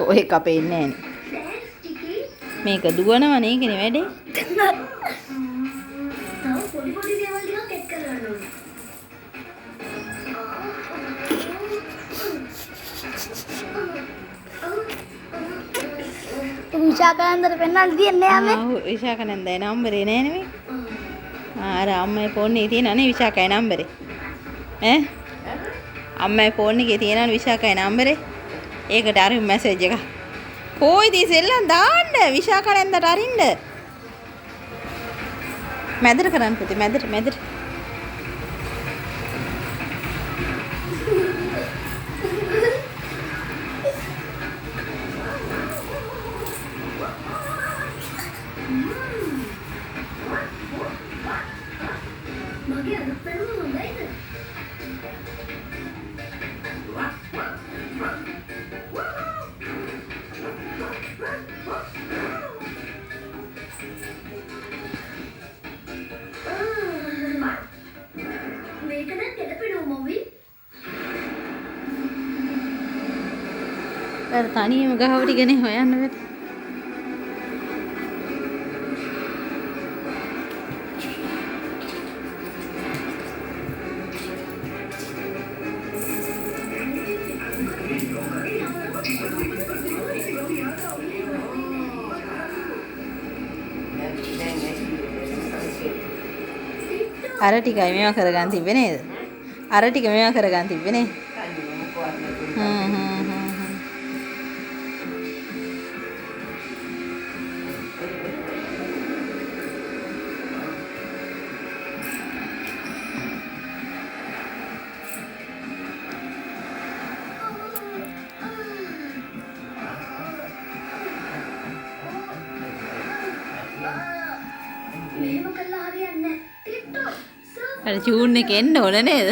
ඔය එක පේන්නේ නැහැ මේක දුවනවා නේ කියන්නේ වැඩේ. විශාකනන්දට පෙන්නන්න තියන්නේ යන්නේ. ඔව් විශාකනන්දයි නම්බරේ නෑ නෙමෙයි. අර අම්මයි ෆෝන් එකේ තියෙනනේ විශාකයි නම්බරේ. ඈ අම්මයි ෆෝන් එකේ තියෙනනේ විශාකයි නම්බරේ. ඒකට අර මැසේජ් එක. කොයිද සෙල්ලම් දාන්න විශාකනන්දට අරින්න. මැදට කරන්න පුතේ මැදට. අර තනියම ගහව ටිකනේ හොයන්න බෑ. අර ටිකයි මේවා කරගන්න තිබ්බේ නේද? අර ටික මේවා කරගන්න තිබ්බේ නේ. අර චූන් එක එන්න ඕන නේද?